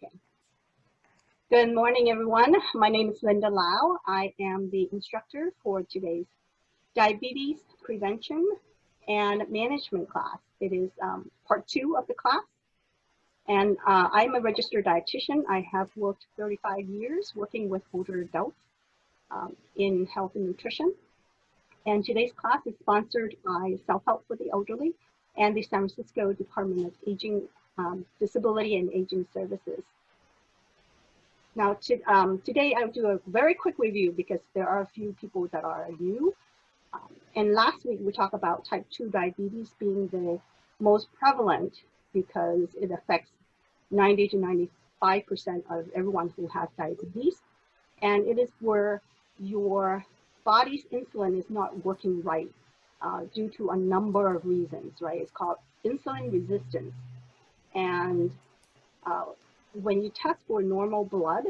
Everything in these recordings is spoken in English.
Okay. Good morning, everyone. My name is Linda Lau. I am the instructor for today's diabetes prevention and management class. It is part 2 of the class. And I'm a registered dietitian. I have worked 35 years working with older adults in health and nutrition. And today's class is sponsored by Self-Help for the Elderly and the San Francisco Department of Aging, Disability and Aging Services. Now, today I'll do a very quick review because there are a few people that are new. And last week we talked about type 2 diabetes being the most prevalent because it affects 90 to 95% of everyone who has diabetes. And it is where your body's insulin is not working right due to a number of reasons, right? It's called insulin resistance. And when you test for normal blood,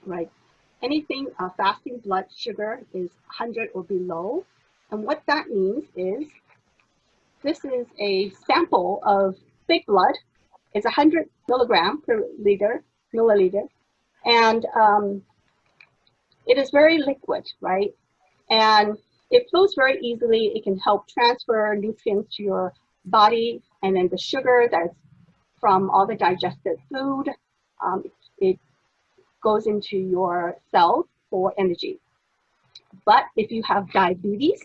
right, anything fasting blood sugar is 100 or below. And what that means is this is a sample of big blood. It's 100 milligram per milliliter. And it is very liquid, right? And it flows very easily. It can help transfer nutrients to your body. And then the sugar that's from all the digested food, it goes into your cells for energy. But if you have diabetes,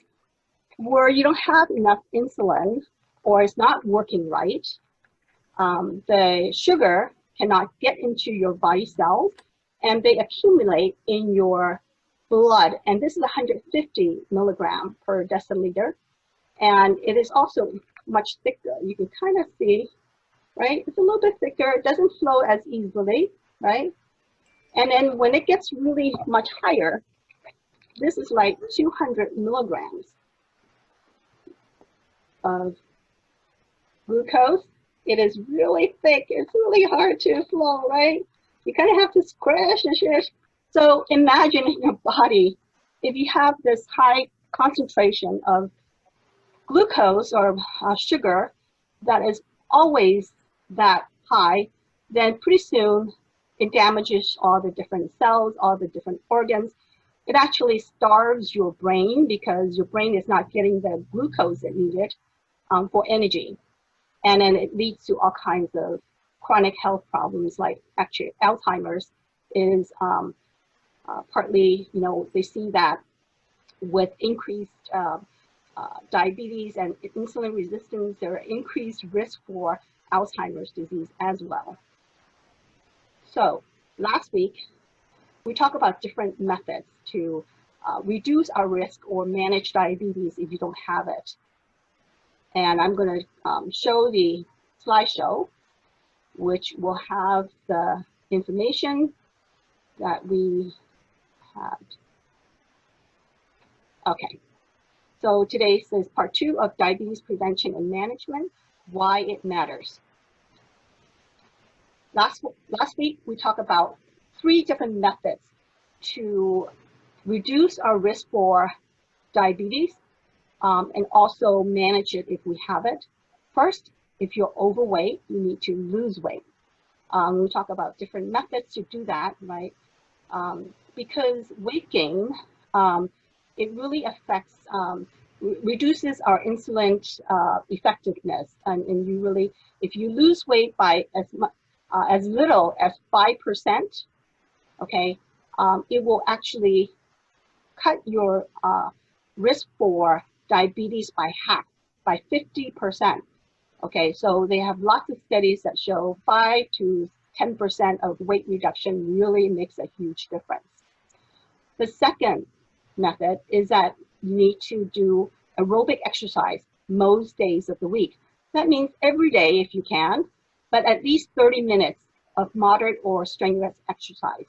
where you don't have enough insulin or it's not working right, the sugar cannot get into your body cells and they accumulate in your blood. And this is 150 milligram per deciliter. And it is also much thicker. You can kind of see, right? It's a little bit thicker. It doesn't flow as easily, right? And then when it gets really much higher, this is like 200 milligrams of glucose. It is really thick. It's really hard to flow, right? You kind of have to squish and squish. So imagine in your body, if you have this high concentration of glucose or sugar that is always that high, then pretty soon it damages all the different cells, all the different organs. It actually starves your brain because your brain is not getting the glucose it needed for energy. And then it leads to all kinds of chronic health problems, like actually Alzheimer's is partly, they see that with increased diabetes and insulin resistance, there are increased risk for Alzheimer's disease as well. So last week, we talked about different methods to reduce our risk or manage diabetes if you don't have it. And I'm going to show the slideshow, which will have the information that we have. Okay, so today is part 2 of diabetes prevention and management, why it matters. Last week, we talked about 3 different methods to reduce our risk for diabetes and also manage it if we have it. First, if you're overweight, you need to lose weight. We talk about different methods to do that, right? Because weight gain, it really affects, reduces our insulin effectiveness. And you really, if you lose weight by as little as 5%, okay, it will actually cut your risk for diabetes by half, by 50%. Okay, so they have lots of studies that show 5 to 10% of weight reduction really makes a huge difference. The second method is that you need to do aerobic exercise most days of the week. That means every day if you can, but at least 30 minutes of moderate or strenuous exercise.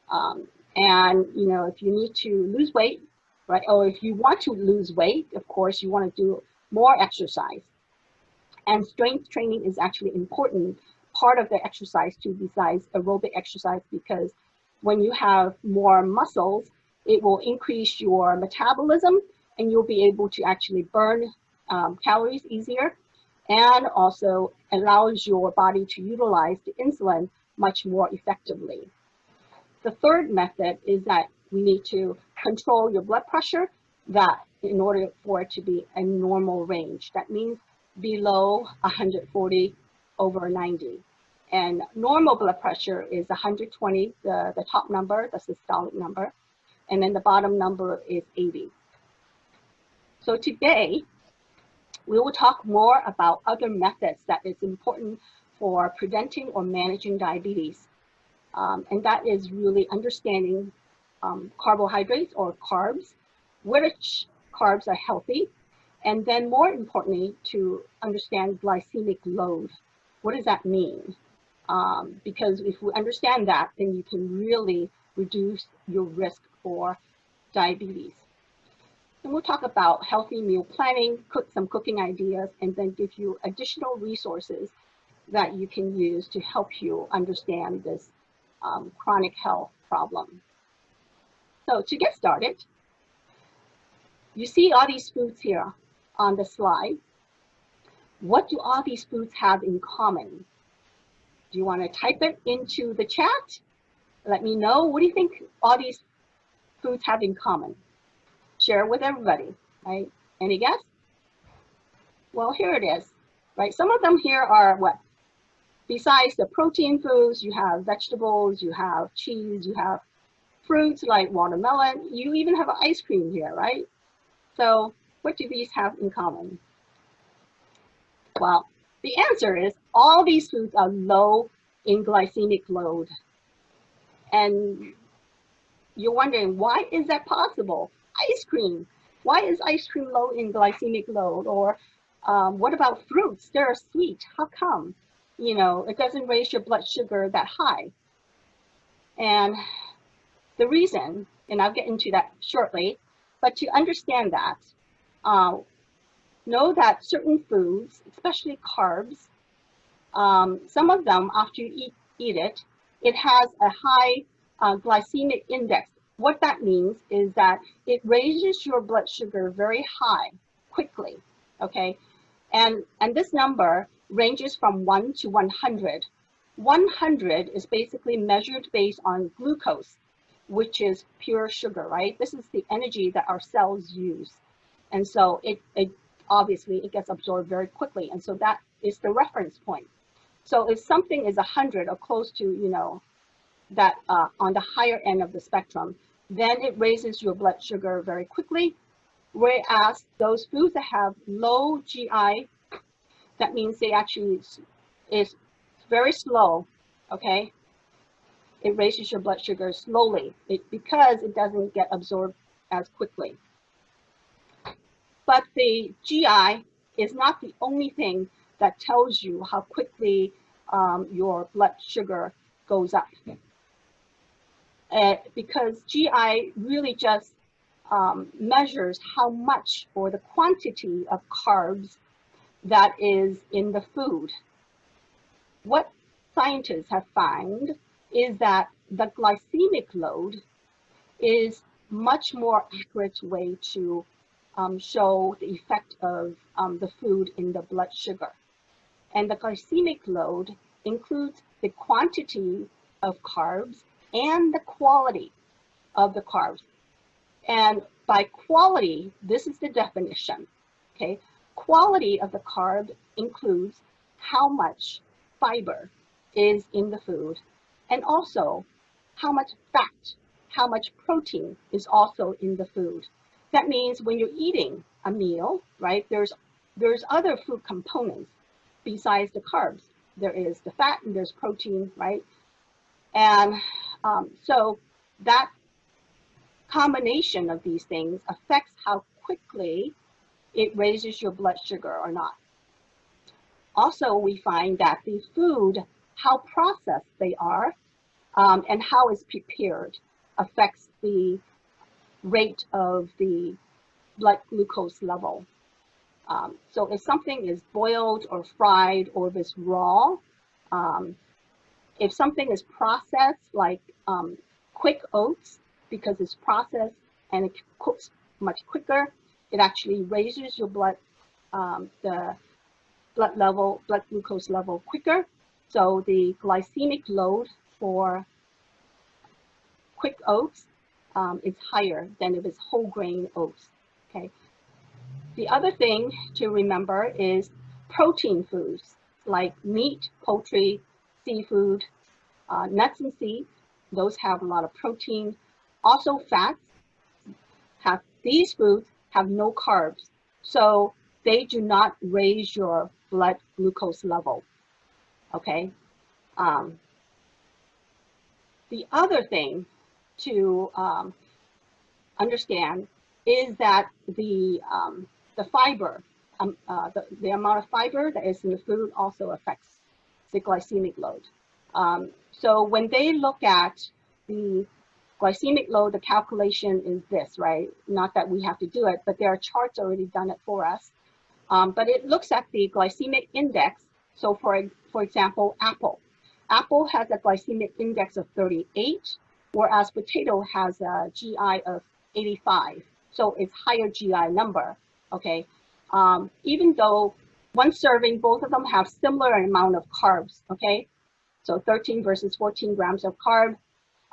And if you need to lose weight, right, or if you want to lose weight, of course, you want to do more exercise. And strength training is actually important part of the exercise too, besides aerobic exercise, because when you have more muscles, it will increase your metabolism and you'll be able to actually burn calories easier, and also allows your body to utilize the insulin much more effectively. The third method is that we need to control your blood pressure that in order for it to be a normal range. That means below 140 over 90. And normal blood pressure is 120, the top number, the systolic number, and then the bottom number is 80. So today, we will talk more about other methods that is important for preventing or managing diabetes. And that is really understanding carbohydrates or carbs, which carbs are healthy, and then more importantly, to understand glycemic load. What does that mean? Because if we understand that, then you can really reduce your risk for diabetes. And we'll talk about healthy meal planning, some cooking ideas, and then give you additional resources that you can use to help you understand this chronic health problem. So to get started, you see all these foods here on the slide. What do all these foods have in common? Do you want to type it into the chat? Let me know. What do you think all these foods have in common? Share with everybody, right? Any guess? Well, here it is, right? Some of them here are what? Besides the protein foods, you have vegetables, you have cheese, you have fruits like watermelon, you even have ice cream here, right? So what do these have in common? Well, the answer is all these foods are low in glycemic load. And you're wondering, why is that possible? Ice cream. Why is ice cream low in glycemic load? Or what about fruits? They're sweet. How come? You know, it doesn't raise your blood sugar that high. And the reason, and I'll get into that shortly, but to understand that, know that certain foods, especially carbs, some of them, after you eat it, it has a high glycemic index. What that means is that it raises your blood sugar very high, quickly, okay? And this number ranges from 1 to 100. 100 is basically measured based on glucose, which is pure sugar, right? This is the energy that our cells use. And so it obviously it gets absorbed very quickly. And so that is the reference point. So if something is 100 or close to, you know, that on the higher end of the spectrum, then it raises your blood sugar very quickly. Whereas those foods that have low GI, that means they actually is very slow, okay? It raises your blood sugar slowly because it doesn't get absorbed as quickly. But the GI is not the only thing that tells you how quickly your blood sugar goes up. Because GI really just measures how much or the quantity of carbs that is in the food. What scientists have found is that the glycemic load is much more accurate way to show the effect of the food in the blood sugar. And the glycemic load includes the quantity of carbs and the quality of the carbs. And by quality, this is the definition, okay? Quality of the carb includes how much fiber is in the food, and also how much fat, how much protein is also in the food. That means when you're eating a meal, right, there's other food components besides the carbs. There is the fat and there's protein, right? And so that combination of these things affects how quickly it raises your blood sugar or not. Also, we find that the food, how processed they are, and how it's prepared affects the rate of the blood glucose level. So if something is boiled or fried, or if it's raw, if something is processed, like quick oats, because it's processed and it cooks much quicker, it actually raises your blood, the blood glucose level quicker. So the glycemic load for quick oats is higher than if it's whole grain oats. Okay. The other thing to remember is protein foods like meat, poultry, seafood, nuts and seeds. Those have a lot of protein. Also fats. These foods have no carbs, so they do not raise your blood glucose level. Okay. The other thing to understand is that the fiber, the amount of fiber that is in the food also affects the glycemic load. So when they look at the glycemic load, the calculation is this, right? Not that we have to do it, but there are charts already done it for us. But it looks at the glycemic index. So for example, apple. Apple has a glycemic index of 38, whereas potato has a GI of 85. So it's higher GI number, okay? Even though one serving, both of them have similar amount of carbs, okay? So 13 versus 14 grams of carb.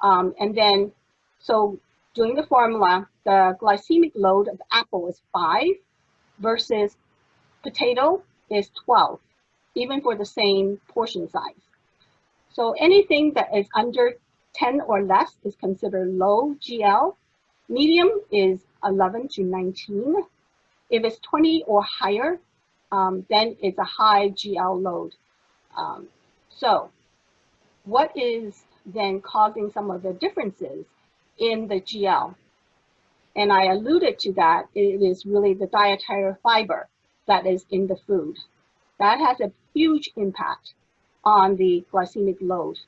And then, so doing the formula, the glycemic load of apple is 5 versus potato is 12, even for the same portion size. So anything that is under 10 or less is considered low GL. Medium is 11 to 19. If it's 20 or higher, then it's a high GL load. So what is then causing some of the differences in the GL? And I alluded to that. It is really the dietary fiber that is in the food. That has a huge impact on the glycemic load.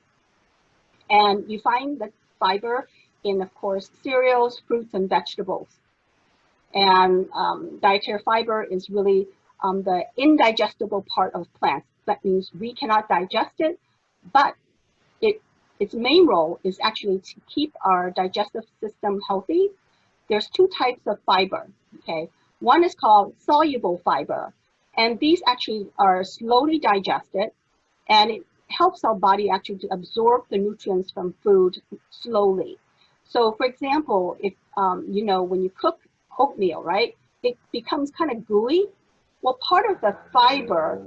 And you find the fiber in, of course, cereals, fruits, and vegetables. And dietary fiber is really the indigestible part of plants. That means we cannot digest it, but its main role is actually to keep our digestive system healthy. There's two types of fiber, okay? One is called soluble fiber, and these actually are slowly digested, and it helps our body actually to absorb the nutrients from food slowly. So for example, if, you know, when you cook oatmeal, right, it becomes kind of gooey. Well, part of the fiber,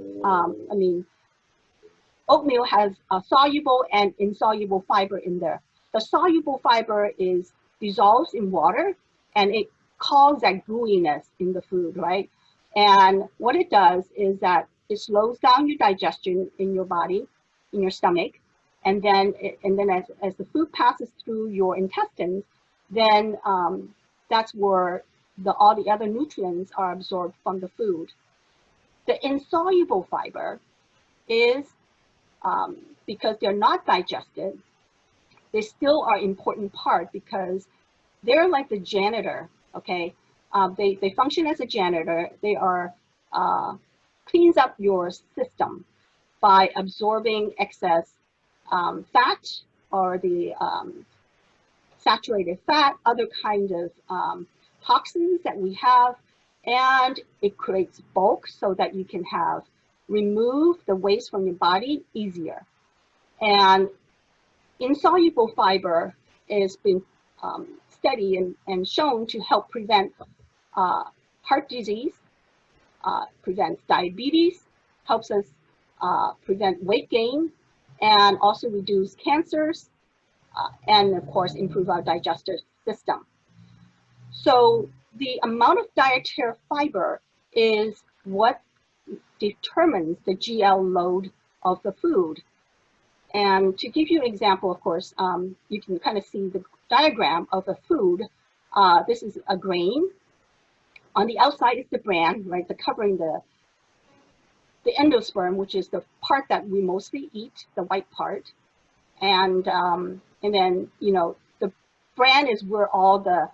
oatmeal has a soluble and insoluble fiber in there. The soluble fiber is dissolves in water, and it causes that gooiness in the food, right? And what it does is that it slows down your digestion in your body, in your stomach, and then as the food passes through your intestines, then that's where all the other nutrients are absorbed from the food. The insoluble fiber is because they're not digested, they still are important part because they're like the janitor, okay? They function as a janitor. They are cleans up your system by absorbing excess fat or the saturated fat, other kinds of toxins that we have, and it creates bulk so that you can remove the waste from your body easier. And insoluble fiber has been studied and shown to help prevent heart disease, prevents diabetes, helps us prevent weight gain, and also reduce cancers, and of course improve our digestive system. So the amount of dietary fiber is what determines the GL load of the food. And to give you an example, of course, you can kind of see the diagram of the food. This is a grain. On the outside is the bran, right? The covering the endosperm, which is the part that we mostly eat, the white part. And then, you know, the bran is where all the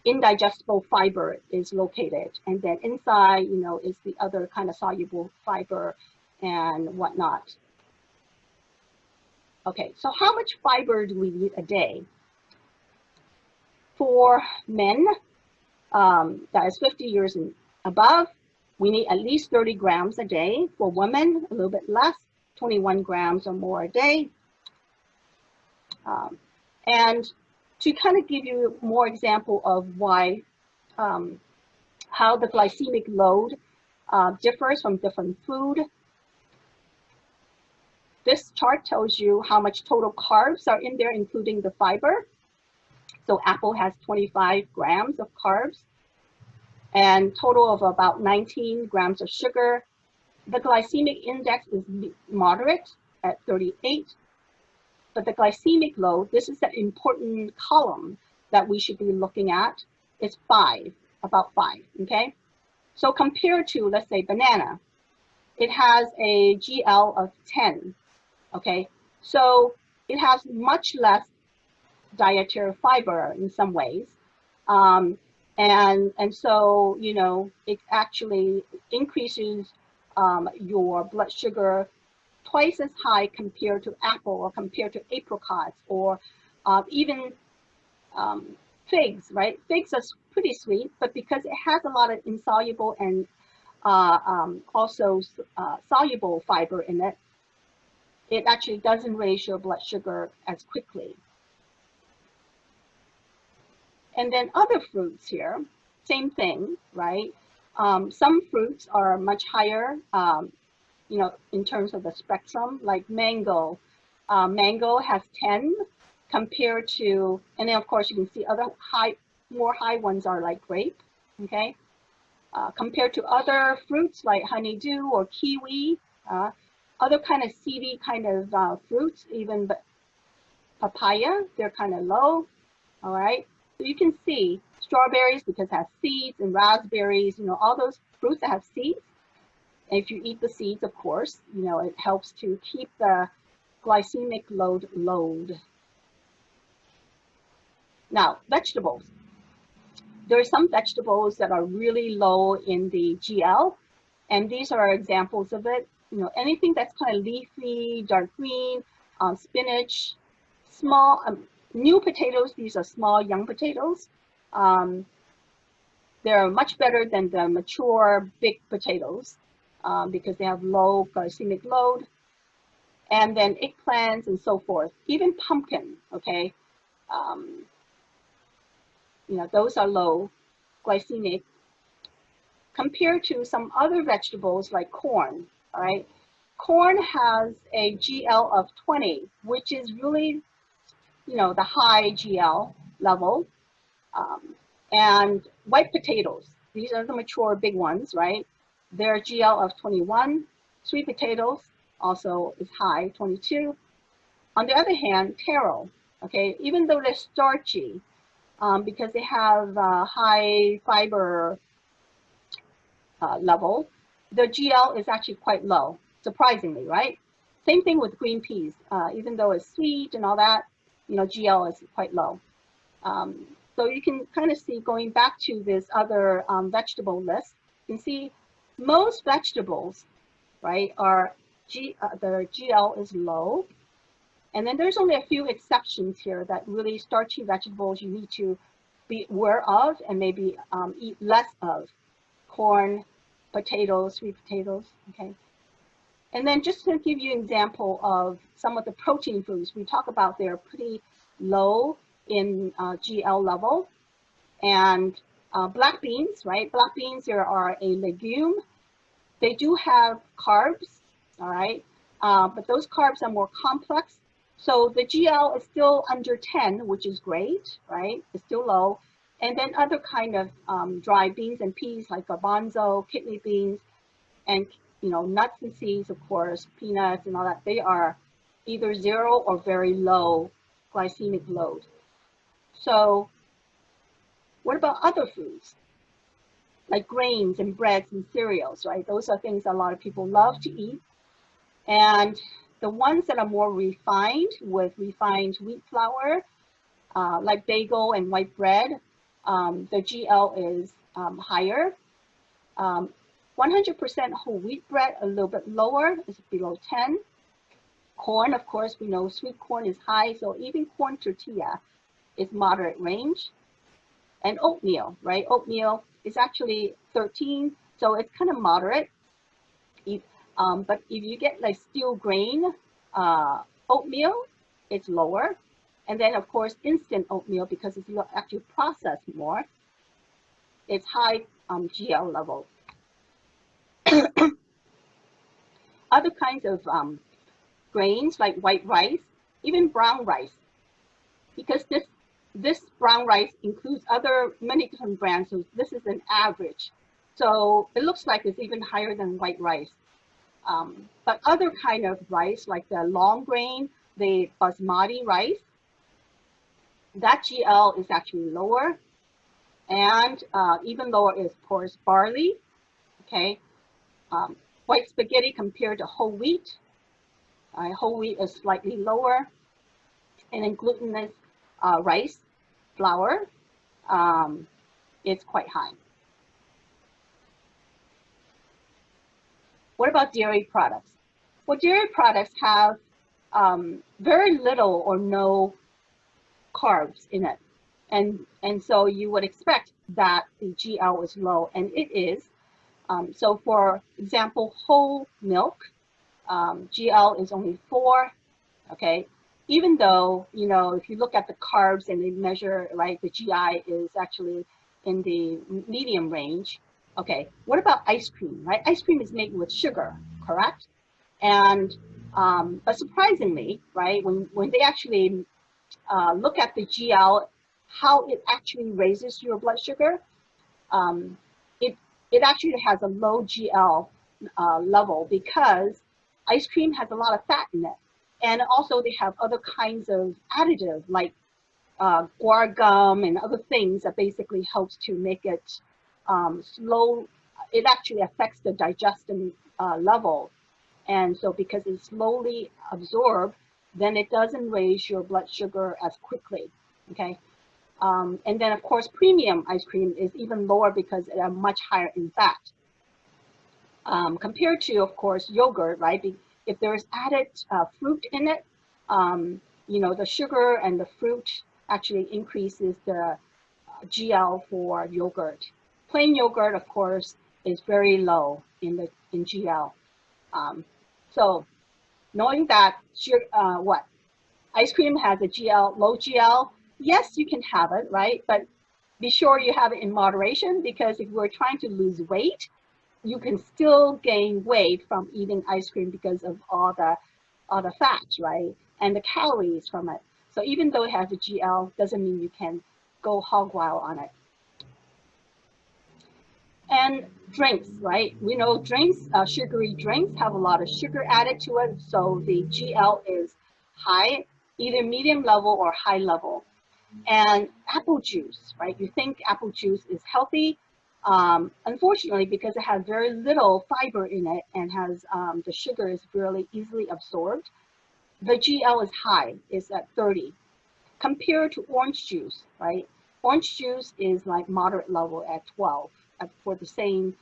indigestible fiber is located. And then inside, you know, is the other kind of soluble fiber and whatnot. Okay, so how much fiber do we need a day? For men, that is 50 years and above, we need at least 30 grams a day. For women, a little bit less, 21 grams or more a day. And to kind of give you more example of why, how the glycemic load differs from different food. This chart tells you how much total carbs are in there, including the fiber. So apple has 25 grams of carbs and total of about 19 grams of sugar. The glycemic index is moderate at 38, but the glycemic load, this is an important column that we should be looking at, is 5, about 5, okay? So compared to, let's say, banana, it has a GL of 10, okay? So it has much less dietary fiber in some ways. And so, you know, it actually increases your blood sugar twice as high compared to apple or compared to apricots or even figs, right? Figs are pretty sweet, but because it has a lot of insoluble and also soluble fiber in it, it actually doesn't raise your blood sugar as quickly. And then other fruits here, same thing, right? Some fruits are much higher, you know, in terms of the spectrum, like mango. Mango has 10 compared to, and then of course you can see other more high ones are like grape, okay? Compared to other fruits like honeydew or kiwi, other kind of seedy kind of fruits, even papaya, they're kind of low, all right? So you can see strawberries because it has seeds, and raspberries, you know, all those fruits that have seeds. And if you eat the seeds, of course, you know, it helps to keep the glycemic load low. Now, vegetables. There are some vegetables that are really low in the GL, and these are examples of it. You know, anything that's kind of leafy, dark green, spinach, small, new potatoes, these are small, young potatoes. They're much better than the mature, big potatoes because they have low glycemic load. And then eggplants and so forth, even pumpkin, okay? You know, those are low glycemic compared to some other vegetables like corn, all right? Corn has a GL of 20, which is really, you know, the high GL level. And white potatoes, these are the mature big ones, right? Their GL of 21. Sweet potatoes also is high, 22. On the other hand, taro, okay, even though they're starchy, because they have high fiber level, the GL is actually quite low, surprisingly, right? Same thing with green peas. Even though it's sweet and all that, you know, GL is quite low. So you can kind of see, going back to this other vegetable list, you can see most vegetables, right, are their GL is low. And then there's only a few exceptions here that really starchy vegetables you need to be aware of and maybe eat less of. Corn, potatoes, sweet potatoes, okay? And then just to give you an example of some of the protein foods, we talk about they're pretty low in GL level. And black beans, right? Black beans, there are a legume. They do have carbs, all right? But those carbs are more complex. So the GL is still under 10, which is great, right? It's still low. And then other kind of dry beans and peas like garbanzo, kidney beans, and you know, nuts and seeds, of course, peanuts and all that, they are either 0 or very low glycemic load. So what about other foods? Like grains and breads and cereals, right? Those are things a lot of people love to eat. And the ones that are more refined with refined wheat flour, like bagel and white bread, the GL is higher. 100% whole wheat bread, a little bit lower, is below 10. Corn, of course, we know sweet corn is high, so even corn tortilla is moderate range. And oatmeal, right? Oatmeal is actually 13, so it's kind of moderate. But if you get like steel grain oatmeal, it's lower. And then of course, instant oatmeal, because it's actually processed more, it's high GL level. Other kinds of grains like white rice, even brown rice, because this brown rice includes many different brands, so this is an average. So it looks like it's even higher than white rice. But other kind of rice, like the long grain, the basmati rice, that GL is actually lower, and even lower is porous barley. Okay, white spaghetti compared to whole wheat. Whole wheat is slightly lower, and then glutinous rice flour, it's quite high. What about dairy products? Well, dairy products have very little or no carbs in it. And so you would expect that the GL is low, and it is. So for example, whole milk, GL is only 4, okay? Even though, you know, if you look at the carbs and they measure, right, the GI is actually in the medium range. Okay, what about ice cream, right? Ice cream is made with sugar, correct? And but surprisingly, right, when they actually look at the GL, how it actually raises your blood sugar, um, it, it actually has a low GL level because ice cream has a lot of fat in it. And also they have other kinds of additives like guar gum and other things that basically helps to make it slow. It actually affects the digestion level. And so because it's slowly absorbed, then it doesn't raise your blood sugar as quickly, okay? And then of course, premium ice cream is even lower because it are much higher in fat. Compared to, of course, yogurt, right? If there's added fruit in it, you know, the sugar and the fruit actually increases the GL for yogurt. Plain yogurt, of course, is very low in GL. So knowing that what ice cream has a GL, low GL, yes, you can have it, right? But be sure you have it in moderation, because if we're trying to lose weight, you can still gain weight from eating ice cream because of all the fats, right? And the calories from it. So even though it has a GL, doesn't mean you can go hog wild on it. And drinks, right? We know drinks, sugary drinks have a lot of sugar added to it. So the GL is high, either medium level or high level. And apple juice, right? You think apple juice is healthy. Unfortunately, because it has very little fiber in it and has the sugar is really easily absorbed, the GL is high, it's at 30. Compared to orange juice, right? Orange juice is like moderate level at 12 for the same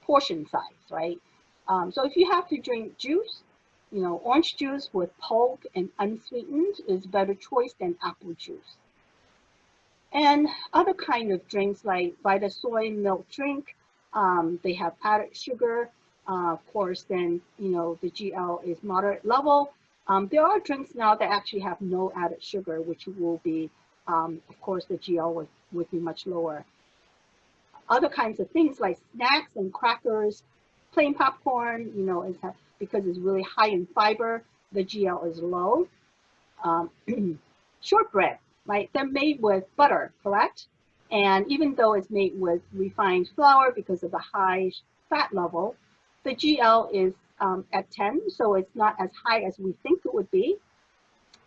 portion size, right? So if you have to drink juice, you know, orange juice with pulp and unsweetened is a better choice than apple juice. And other kind of drinks like Vita soy milk drink, they have added sugar. Of course, then, you know, the GL is moderate level. There are drinks now that actually have no added sugar, which will be, of course, the GL would be much lower. Other kinds of things like snacks and crackers, plain popcorn, you know, because it's really high in fiber, the GL is low. Shortbread, right? They're made with butter, correct? And even though it's made with refined flour because of the high fat level, the GL is at 10, so it's not as high as we think it would be.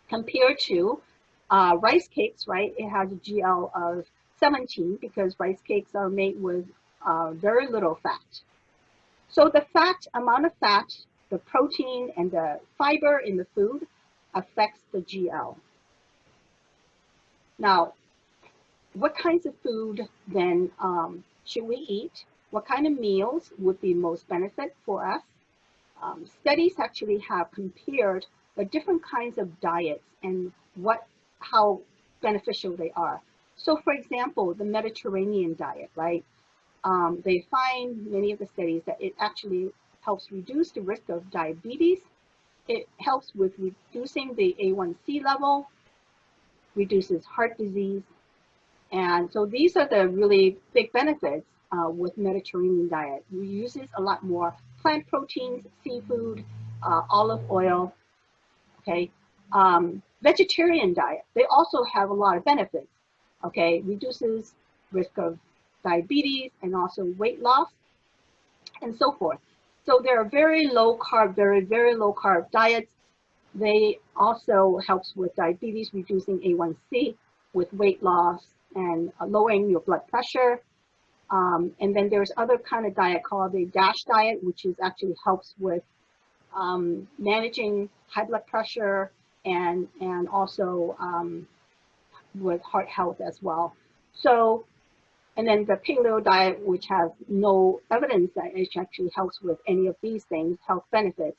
Compared to rice cakes, right? It has a GL of 17 because rice cakes are made with very little fat. So the amount of fat, the protein, and the fiber in the food affects the GL. Now, what kinds of food then should we eat? What kind of meals would be most benefit for us? Studies actually have compared the different kinds of diets and how beneficial they are. So for example, the Mediterranean diet, right? They find many of the studies that it actually helps reduce the risk of diabetes. It helps with reducing the A1C level, reduces heart disease. And so these are the really big benefits with Mediterranean diet. We uses a lot more plant proteins, seafood, olive oil, okay? Vegetarian diet, they also have a lot of benefits, okay? Reduces risk of diabetes and also weight loss and so forth. So there are very low carb, very low carb diets. They also helps with diabetes, reducing A1C, with weight loss and lowering your blood pressure. And then there's other kind of diet called the DASH diet, which is actually helps with managing high blood pressure and also with heart health as well. So, and then the paleo diet, which has no evidence that it actually helps with any of these things, health benefits.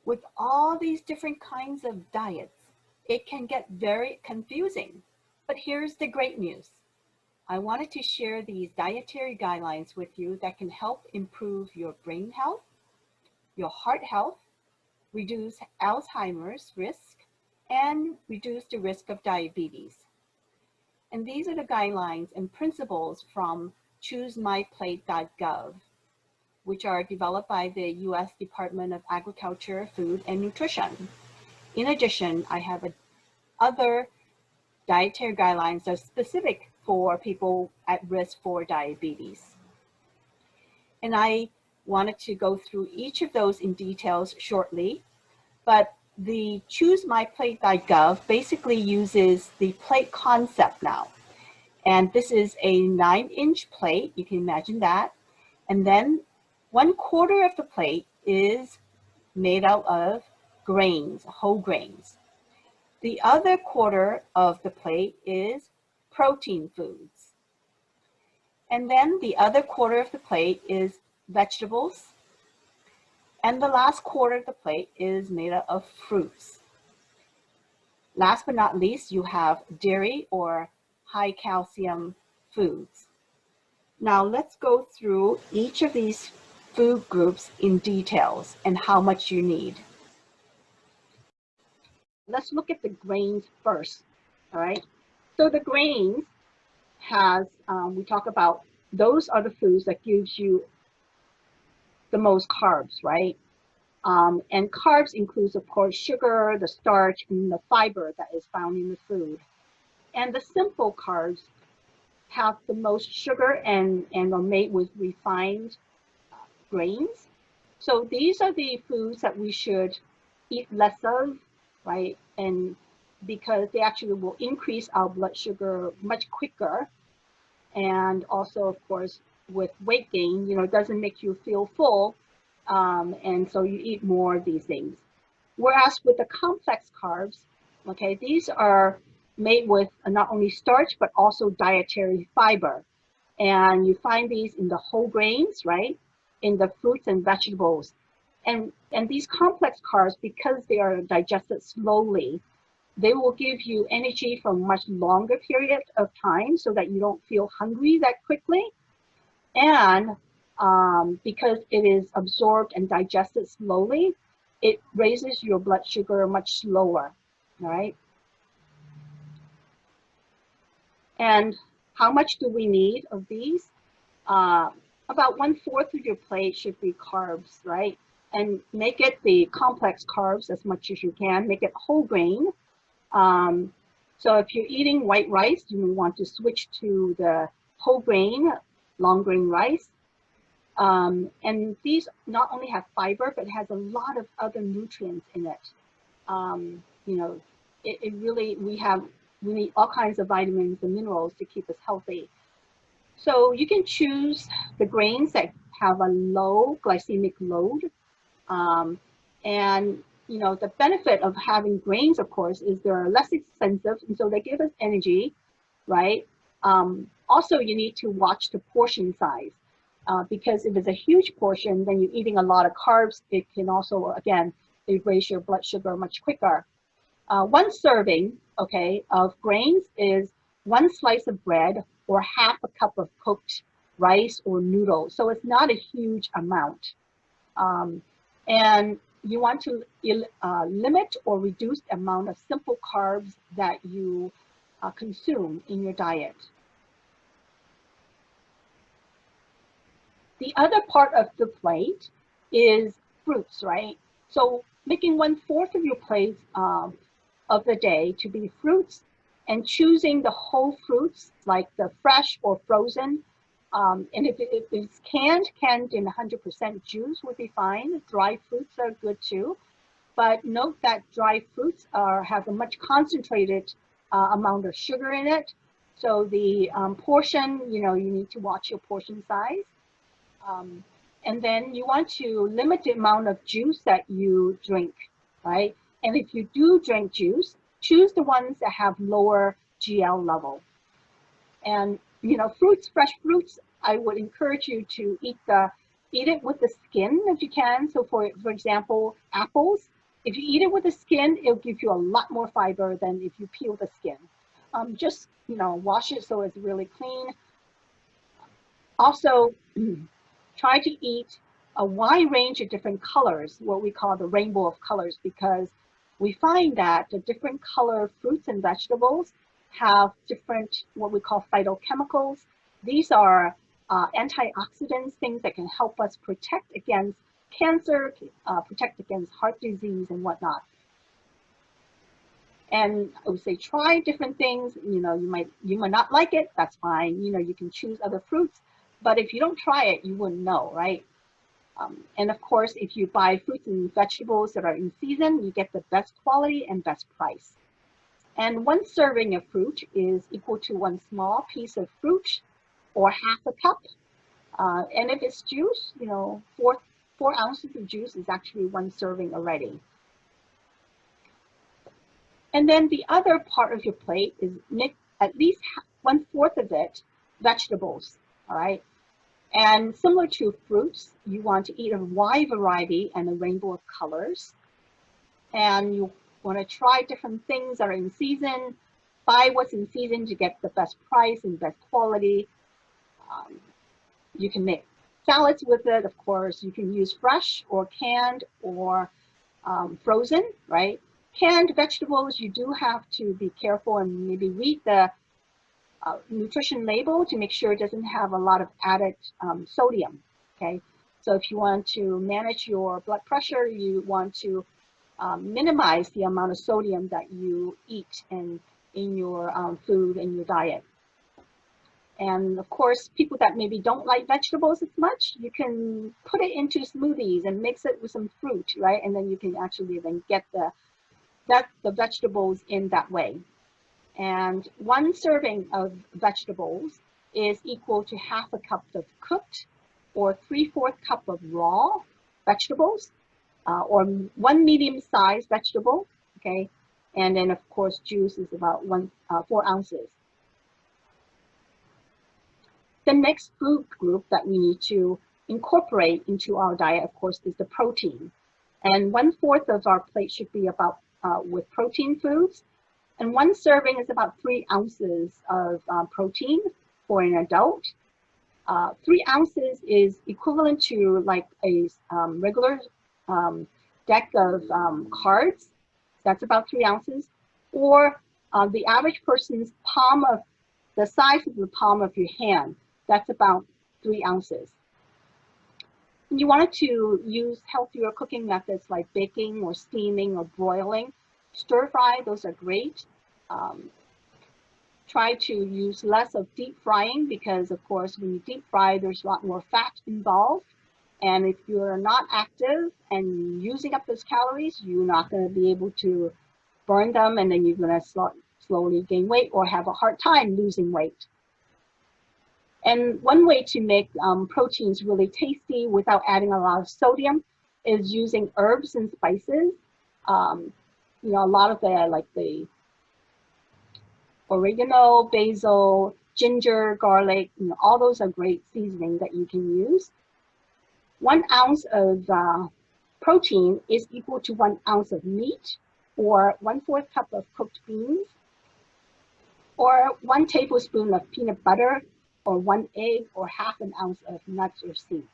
With all these different kinds of diets, it can get very confusing. But here's the great news. I wanted to share these dietary guidelines with you that can help improve your brain health, your heart health, reduce Alzheimer's risk, and reduce the risk of diabetes. And these are the guidelines and principles from ChooseMyPlate.gov, which are developed by the U.S. Department of Agriculture, Food, and Nutrition. In addition, I have other dietary guidelines that are specific for people at risk for diabetes. And I wanted to go through each of those in details shortly, but the ChooseMyPlate.gov basically uses the plate concept now. And this is a 9-inch plate, you can imagine that. And then 1/4 of the plate is made out of grains, whole grains. The other 1/4 of the plate is protein foods. And then the other 1/4 of the plate is vegetables. And the last 1/4 of the plate is made up of fruits. Last but not least, you have dairy or high calcium foods. Now let's go through each of these food groups in details and how much you need. Let's look at the grains first, all right? So the grains has, we talk about, those are the foods that gives you the most carbs, right? And carbs includes, of course, sugar, the starch, and the fiber that is found in the food. And the simple carbs have the most sugar and are made with refined grains. So these are the foods that we should eat less of, right? And because they actually will increase our blood sugar much quicker. And also, of course, with weight gain, it doesn't make you feel full. And so you eat more of these things. Whereas with the complex carbs, okay, these are made with not only starch, but also dietary fiber. And you find these in the whole grains, right? In the fruits and vegetables. And these complex carbs, because they are digested slowly, they will give you energy for a much longer period of time so that you don't feel hungry that quickly. And because it is absorbed and digested slowly, it raises your blood sugar much slower, all right? And how much do we need of these? About 1/4 of your plate should be carbs, right? And make it the complex carbs as much as you can. Make it whole grain. So if you're eating white rice, you may want to switch to the whole grain, long grain rice. And these not only have fiber, but has a lot of other nutrients in it. It really, we need all kinds of vitamins and minerals to keep us healthy. So you can choose the grains that have a low glycemic load. And the benefit of having grains, of course, is they're less expensive, and so they give us energy, right? Also, you need to watch the portion size, because if it's a huge portion, then you're eating a lot of carbs. It can also, again, raise your blood sugar much quicker. One serving, okay, of grains is 1 slice of bread or 1/2 cup of cooked rice or noodles. So it's not a huge amount. And you want to limit or reduce the amount of simple carbs that you consume in your diet. The other part of the plate is fruits, right? So making 1/4 of your plate of the day to be fruits, and choosing the whole fruits, like the fresh or frozen. And if it's canned in 100% juice would be fine. Dry fruits are good too. But note that dry fruits have a much concentrated amount of sugar in it. So the portion, you need to watch your portion size. And then you want to limit the amount of juice that you drink, right? And if you do drink juice, choose the ones that have lower GL level. And fruits, fresh fruits, I would encourage you to eat it with the skin if you can. So for example, apples, if you eat it with the skin, it'll give you a lot more fiber than if you peel the skin. Just wash it so it's really clean. Also, try to eat a wide range of different colors, what we call the rainbow of colors, because we find that the different color fruits and vegetables have different, what we call phytochemicals. These are antioxidants, things that can help us protect against cancer, protect against heart disease and whatnot. And I would say try different things. You might not like it, that's fine. You can choose other fruits. But if you don't try it, you wouldn't know, right? And of course, if you buy fruits and vegetables that are in season, you get the best quality and best price. And 1 serving of fruit is equal to 1 small piece of fruit or half a cup. And if it's juice, 4 ounces of juice is actually 1 serving already. And then the other part of your plate is make at least 1/4 of it vegetables, all right? And similar to fruits, you want to eat a wide variety and a rainbow of colors. And you want to try different things that are in season. Buy what's in season to get the best price and best quality. You can make salads with it, of course. You can use fresh or canned or frozen, right? Canned vegetables, you do have to be careful and maybe read the nutrition label to make sure it doesn't have a lot of added sodium, okay? So if you want to manage your blood pressure, you want to minimize the amount of sodium that you eat in your food and your diet. And of course, people that maybe don't like vegetables as much, you can put it into smoothies and mix it with some fruit, right? And then you can actually then get the vegetables in that way. And 1 serving of vegetables is equal to half a cup of cooked or 3/4 cup of raw vegetables, or 1 medium-sized vegetable, okay? And then of course, juice is about 4 ounces. The next food group that we need to incorporate into our diet, of course, is the protein. And 1/4 of our plate should be about with protein foods. And 1 serving is about 3 ounces of protein for an adult. 3 ounces is equivalent to like a regular deck of cards. That's about 3 ounces. Or the average person's the size of the palm of your hand. That's about 3 ounces. You want to use healthier cooking methods like baking or steaming or broiling. Stir fry, those are great. Try to use less of deep frying because, of course, when you deep fry, there's a lot more fat involved. And if you're not active and using up those calories, you're not going to be able to burn them, and then you're going to slowly gain weight or have a hard time losing weight. And one way to make proteins really tasty without adding a lot of sodium is using herbs and spices. A lot of the oregano, basil, ginger, garlic, all those are great seasoning that you can use. 1 ounce of protein is equal to 1 ounce of meat, or 1/4 cup of cooked beans, or 1 tablespoon of peanut butter, or 1 egg or half an ounce of nuts or seeds.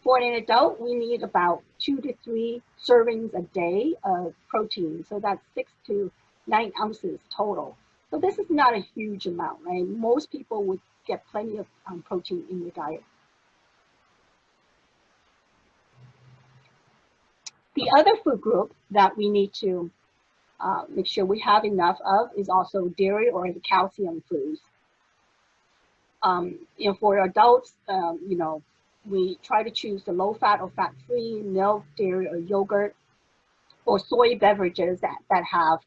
For an adult, we need about 2 to 3 servings a day of protein. So that's 6 to 9 ounces total. So this is not a huge amount, right? Most people would get plenty of protein in their diet. The other food group that we need to make sure we have enough of is also dairy or the calcium foods. For adults, we try to choose the low-fat or fat-free milk, dairy, or yogurt, or soy beverages that have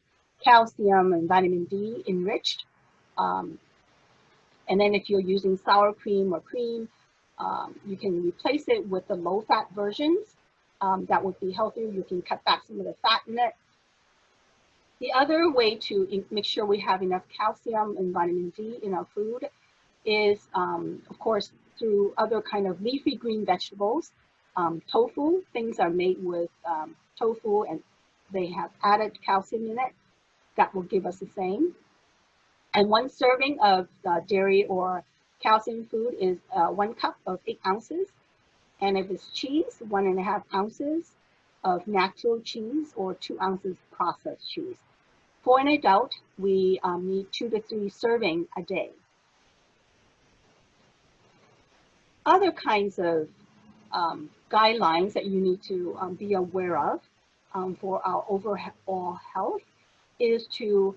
calcium and vitamin D enriched. And then if you're using sour cream or cream, you can replace it with the low-fat versions. That would be healthier. You can cut back some of the fat in it. The other way to make sure we have enough calcium and vitamin D in our food is, of course, through other kind of leafy green vegetables. Tofu, things are made with tofu and they have added calcium in it. That will give us the same. And 1 serving of dairy or calcium food is 1 cup of 8 ounces. And if it's cheese, 1.5 ounces of natural cheese or 2 ounces processed cheese. For an adult, we need 2 to 3 serving a day. Other kinds of guidelines that you need to be aware of for our overall health is to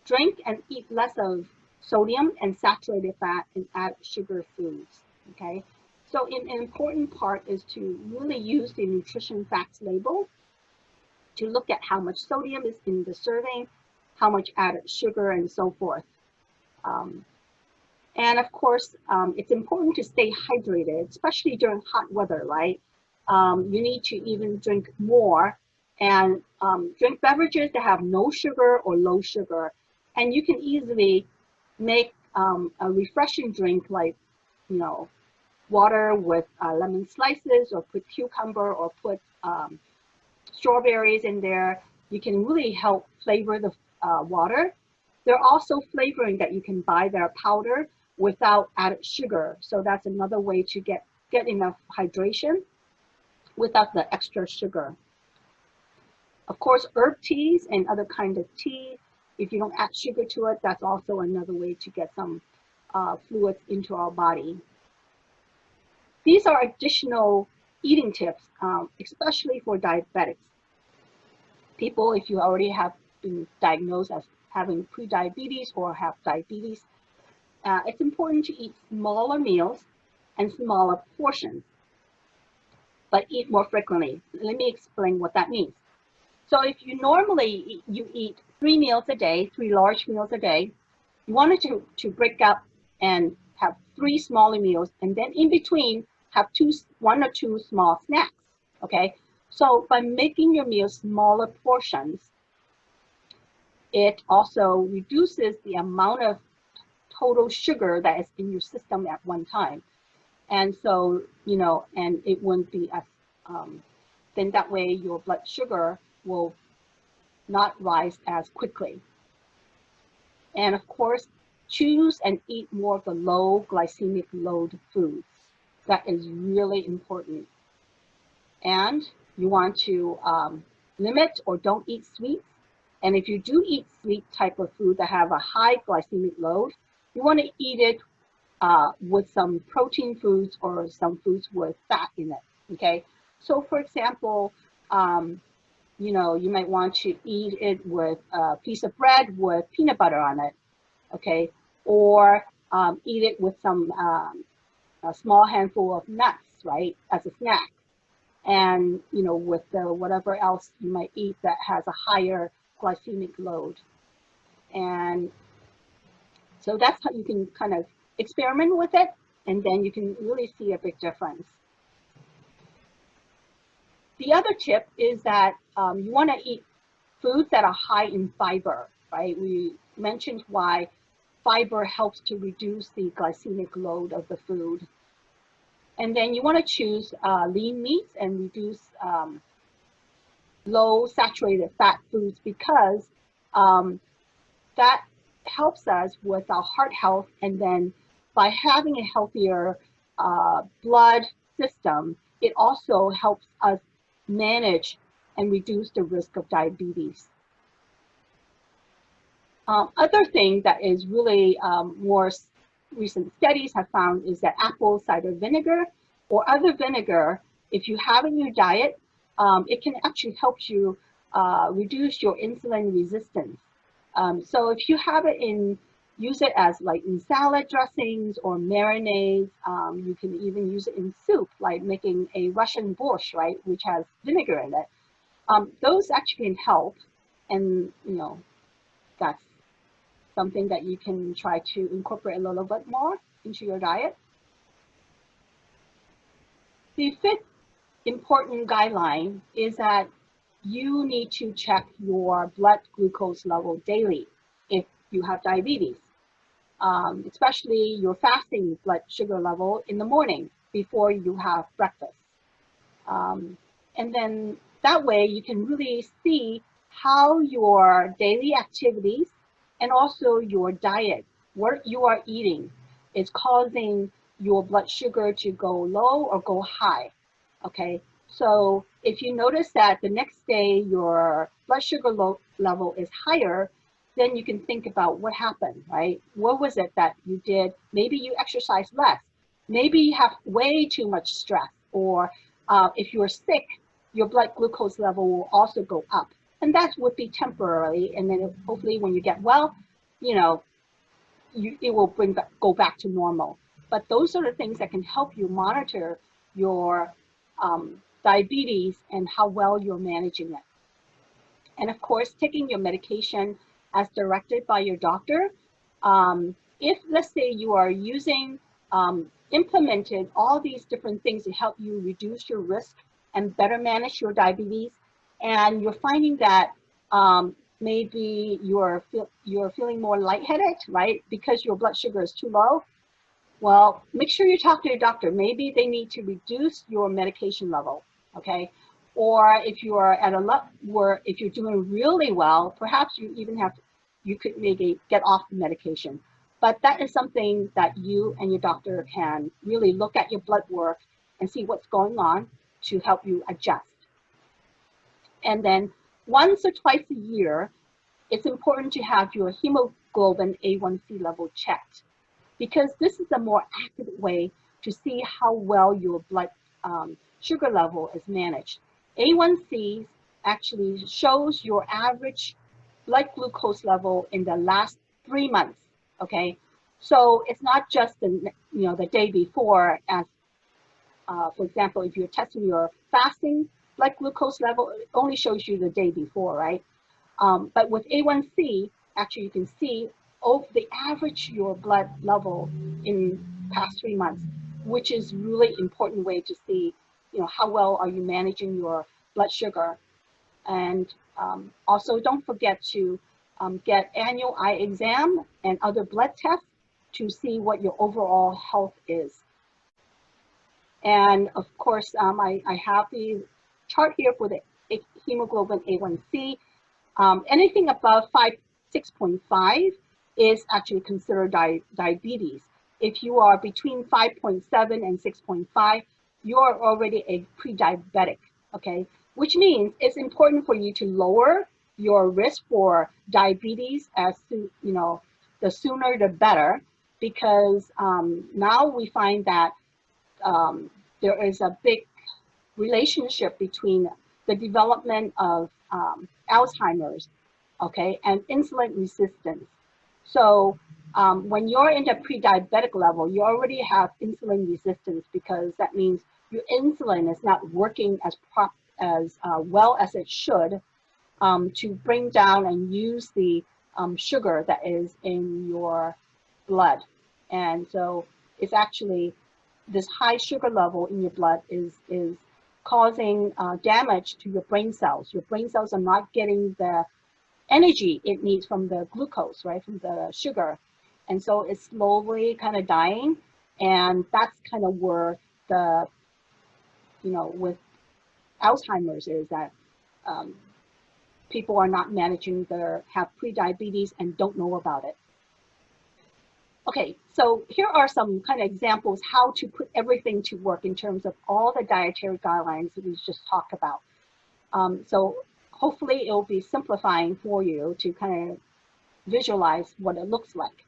drink and eat less of sodium and saturated fat and add sugar foods, okay? So an important part is to really use the nutrition facts label to look at how much sodium is in the serving, how much added sugar, and so forth. And of course, it's important to stay hydrated, especially during hot weather, right? You need to even drink more and drink beverages that have no sugar or low sugar. And you can easily make a refreshing drink like, water with lemon slices, or put cucumber, or put strawberries in there. You can really help flavor the water. There are also flavoring that you can buy that are powder without added sugar. So that's another way to get enough hydration without the extra sugar. Of course, herb teas and other kinds of tea, if you don't add sugar to it, that's also another way to get some fluids into our body. These are additional eating tips, especially for diabetics. People, if you already have been diagnosed as having prediabetes or have diabetes, it's important to eat smaller meals and smaller portions, but eat more frequently. Let me explain what that means. So if you normally eat 3 meals a day, 3 large meals a day, you wanted to break up and have 3 smaller meals, and then in between have 1 or 2 small snacks, okay? So by making your meals smaller portions, it also reduces the amount of total sugar that is in your system at one time. And so, and it wouldn't be as, then that way your blood sugar will not rise as quickly. And of course, choose and eat more of the low glycemic load foods. That is really important. And you want to limit or don't eat sweets. And if you do eat sweet type of food that have a high glycemic load, you want to eat it with some protein foods or some foods with fat in it, okay? So for example, you might want to eat it with a piece of bread with peanut butter on it, okay? Or eat it with some a small handful of nuts, right, as a snack. And, with whatever else you might eat that has a higher glycemic load. And so that's how you can kind of experiment with it, and then you can really see a big difference. The other tip is that you want to eat foods that are high in fiber, right? We mentioned why fiber helps to reduce the glycemic load of the food. And then you want to choose lean meats and reduce low saturated fat foods, because that helps us with our heart health, and then by having a healthier blood system, it also helps us manage and reduce the risk of diabetes. Other thing that is really more recent studies have found is that apple cider vinegar or other vinegar, if you have in your diet, it can actually help you reduce your insulin resistance. So if you have it use it as like in salad dressings or marinades. You can even use it in soup, like making a Russian borscht, right, which has vinegar in it. Those actually can help, and that's something that you can try to incorporate a little bit more into your diet. The fifth important guideline is that you need to check your blood glucose level daily if you have diabetes, especially your fasting blood sugar level in the morning before you have breakfast. And then that way you can really see how your daily activities and also your diet, what you are eating, is causing your blood sugar to go low or go high. Okay, so if you notice that the next day your blood sugar level is higher, then you can think about what happened, right? What was it that you did? Maybe you exercise less. Maybe you have way too much stress, or if you're sick, your blood glucose level will also go up. And that would be temporary. And then hopefully when you get well, it will go back to normal. But those are the things that can help you monitor your diabetes and how well you're managing it. And of course, taking your medication as directed by your doctor. If, let's say, you are implemented all these different things to help you reduce your risk and better manage your diabetes, and you're finding that maybe you're feeling more lightheaded, right, because your blood sugar is too low, well, make sure you talk to your doctor. Maybe they need to reduce your medication level, okay? Or if you are at a level where if you're doing really well, perhaps you could maybe get off the medication. But that is something that you and your doctor can really look at your blood work and see what's going on to help you adjust. And then once or twice a year, it's important to have your hemoglobin A1C level checked, because this is a more accurate way to see how well your blood sugar level is managed. A1C actually shows your average blood glucose level in the last 3 months, okay? So it's not just the day before, as for example, if you're testing your fasting blood glucose level, it only shows you the day before, right? But with A1C, actually you can see the average your blood level in past 3 months, which is really important way to see, how well are you managing your blood sugar. And also don't forget to get annual eye exam and other blood tests to see what your overall health is. And of course, I have the chart here for the hemoglobin A1C. Anything above 6.5 is actually considered diabetes. If you are between 5.7 and 6.5, you are already a pre-diabetic, okay? Which means it's important for you to lower your risk for diabetes the sooner the better, because now we find that there is a big relationship between the development of Alzheimer's, okay, and insulin resistance. So when you're in the pre-diabetic level, you already have insulin resistance, because that means your insulin is not working as well as it should to bring down and use the sugar that is in your blood. And so it's actually this high sugar level in your blood is causing damage to your brain cells. Your brain cells are not getting the energy it needs from the glucose, right, from the sugar. And so it's slowly kind of dying. And that's kind of where with Alzheimer's is that people are not managing have pre-diabetes and don't know about it. Okay, So here are some kind of examples how to put everything to work in terms of all the dietary guidelines that we just talked about. So hopefully it will be simplifying for you to kind of visualize what it looks like.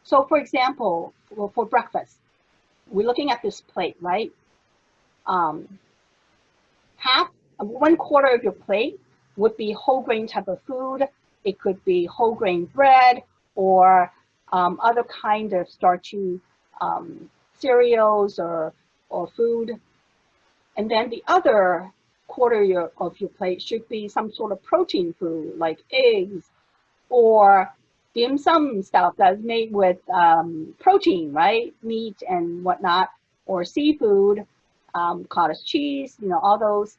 So for example, for breakfast, we're looking at this plate, right? Half, 1/4 of your plate would be whole grain type of food. It could be whole grain bread or other kind of starchy cereals or food. And then the other quarter of your plate should be some sort of protein food like eggs or dim sum stuff that's made with protein, right? Meat and whatnot, or seafood, cottage cheese, all those.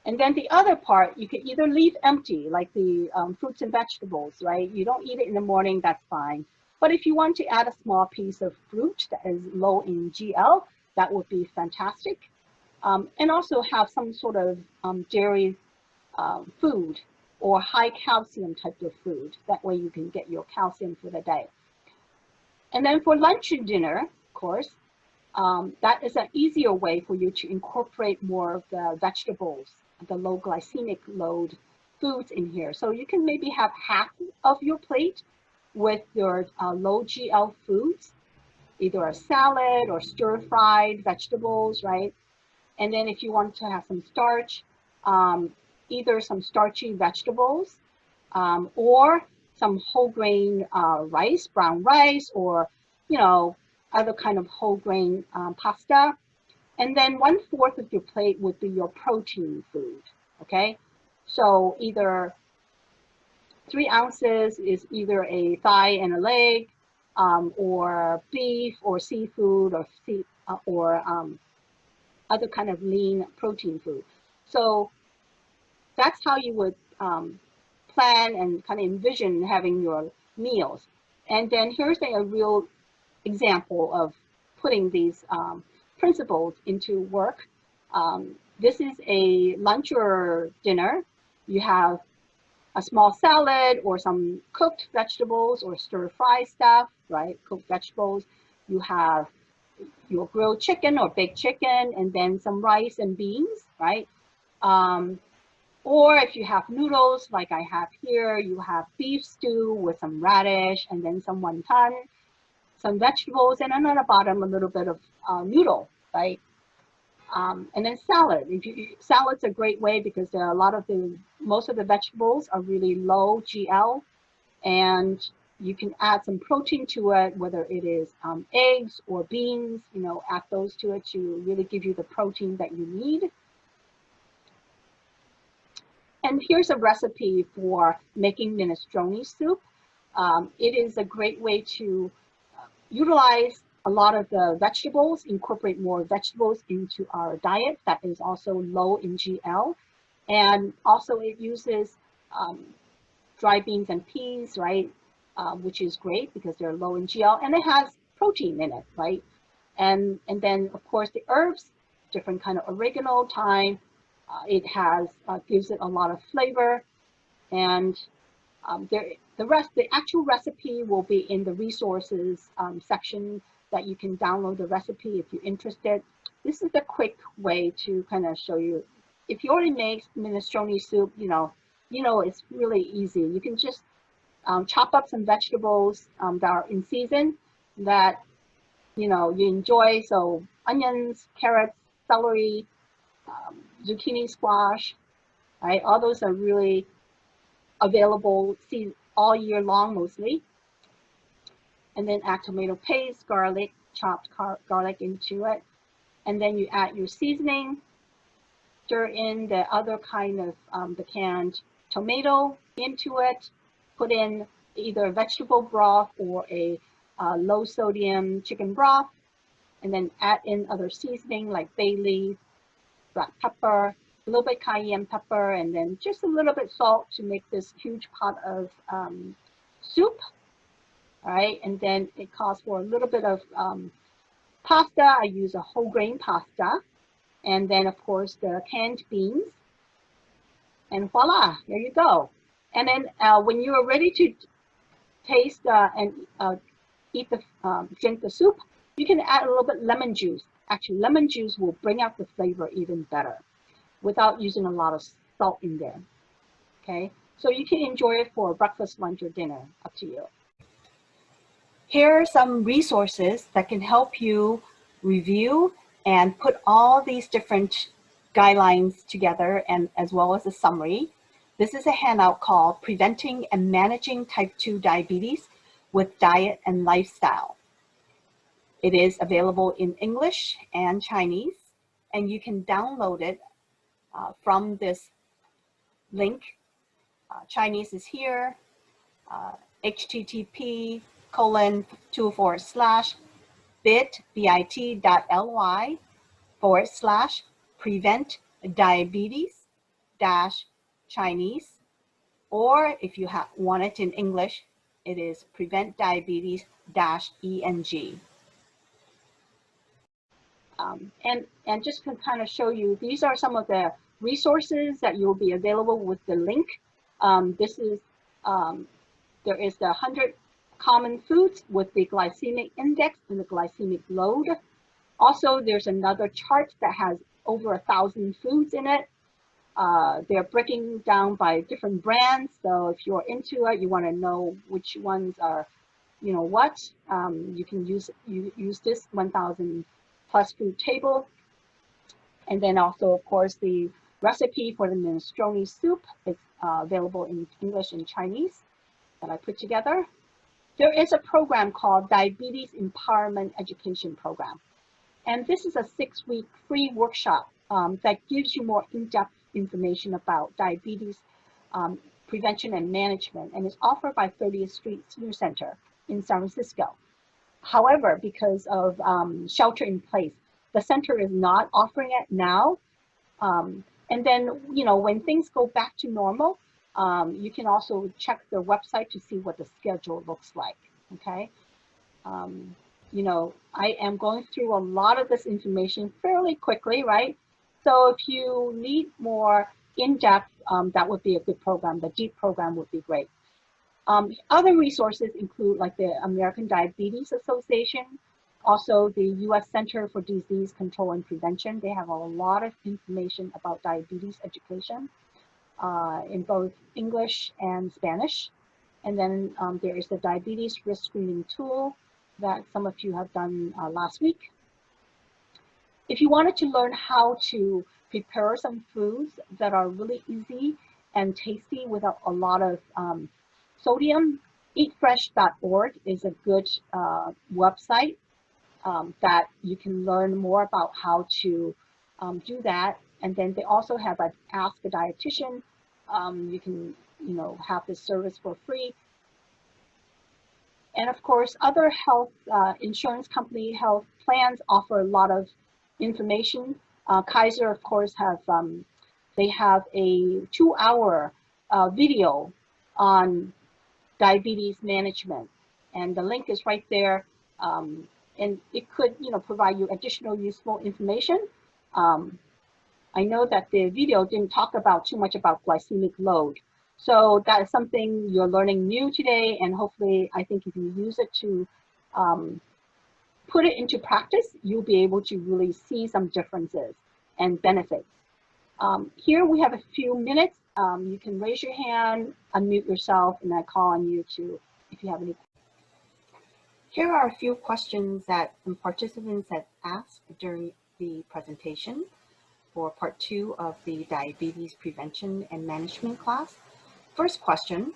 And then the other part, you can either leave empty, like the fruits and vegetables, right? You don't eat it in the morning, that's fine. But if you want to add a small piece of fruit that is low in GL, that would be fantastic. And also have some sort of dairy food or high calcium type of food. That way you can get your calcium for the day. And then for lunch and dinner, of course, that is an easier way for you to incorporate more of the vegetables, the low glycemic load foods in here. So you can maybe have half of your plate with your low GL foods, either a salad or stir-fried vegetables, right? And then if you want to have some starch, either some starchy vegetables or some whole grain rice, brown rice, or, other kind of whole grain pasta. And then 1/4 of your plate would be your protein food, okay? So either 3 ounces is either a thigh and a leg, or beef or seafood or other kind of lean protein food. So that's how you would plan and kind of envision having your meals. And then here's a real example of putting these principles into work. This is a lunch or dinner. You have a small salad or some cooked vegetables or stir-fry stuff, right? Cooked vegetables. You have your grilled chicken or baked chicken, and then some rice and beans, right? Or if you have noodles, like I have here, you have beef stew with some radish and then some wonton, some vegetables, and then at the bottom, a little bit of noodle, right? And then salad. Salad's a great way because there are most of the vegetables are really low GL, and you can add some protein to it, whether it is eggs or beans, add those to it to really give you the protein that you need. And here's a recipe for making minestrone soup. It is a great way to utilize a lot of the vegetables, incorporate more vegetables into our diet that is also low in GL. And also it uses dry beans and peas, right? Which is great because they're low in GL, and it has protein in it, right? And then of course the herbs, different kind of oregano, thyme. It gives it a lot of flavor, and the actual recipe will be in the resources section that you can download the recipe if you're interested. This is a quick way to kind of show you. If you already make minestrone soup, it's really easy. You can just chop up some vegetables that are in season that you enjoy. So onions, carrots, celery, zucchini, squash, right? All those are really available all year long mostly. And then add tomato paste, garlic, chopped garlic into it. And then you add your seasoning, stir in the other kind of the canned tomato into it, put in either a vegetable broth or a low sodium chicken broth, and then add in other seasoning like bay leaf, black pepper, a little bit cayenne pepper, and then just a little bit salt to make this huge pot of soup. All right, and then it calls for a little bit of pasta. I use a whole grain pasta, and then of course the canned beans, and voila, there you go. And then when you are ready to taste and eat the drink the soup, you can add a little bit lemon juice. Actually, lemon juice will bring out the flavor even better without using a lot of salt in there. Okay, so you can enjoy it for breakfast, lunch, or dinner, up to you. Here are some resources that can help you review and put all these different guidelines together, and as well as a summary. This is a handout called Preventing and Managing Type 2 Diabetes with Diet and Lifestyle. It is available in English and Chinese, and you can download it from this link. Chinese is here, http://bit.ly/prevent diabetes Chinese, or if you want it in English, it is prevent diabetes ENG. And just to kind of show you, these are some of the resources that will be available with the link. This is, there is the 100 common foods with the glycemic index and the glycemic load. Also, there's another chart that has over 1,000 foods in it. They're breaking down by different brands. So if you're into it, you want to know which ones are, you know, what, you can use this 1,000 plus food table. And then also, of course, the recipe for the minestrone soup is available in English and Chinese that I put together. There is a program called Diabetes Empowerment Education Program. And this is a 6-week free workshop that gives you more in-depth information about diabetes prevention and management, and is offered by 30th Street Senior Center in San Francisco. However, because of shelter in place, the center is not offering it now. And then, you know, when things go back to normal, you can also check their website to see what the schedule looks like, okay? You know, I am going through a lot of this information fairly quickly, right? So if you need more in-depth, that would be a good program. The DEEP program would be great. Other resources include like the American Diabetes Association, also the U.S. Center for Disease Control and Prevention. They have a lot of information about diabetes education in both English and Spanish. And then there is the diabetes risk screening tool that some of you have done last week. If you wanted to learn how to prepare some foods that are really easy and tasty without a lot of sodium, eatfresh.org is a good website that you can learn more about how to do that. And then they also have an Ask a Dietitian. You can, you know, have this service for free. And of course, other health insurance company health plans offer a lot of information. Kaiser, of course, have they have a 2-hour video on diabetes management, and the link is right there. And it could, you know, provide you additional useful information. I know that the video didn't talk about too much about glycemic load. So that is something you're learning new today, and hopefully I think if you use it to put it into practice, you'll be able to really see some differences and benefits. Here we have a few minutes. You can raise your hand, unmute yourself, and I call on you to, if you have any. Here are a few questions that some participants have asked during the presentation for part 2 of the diabetes prevention and management class. First question,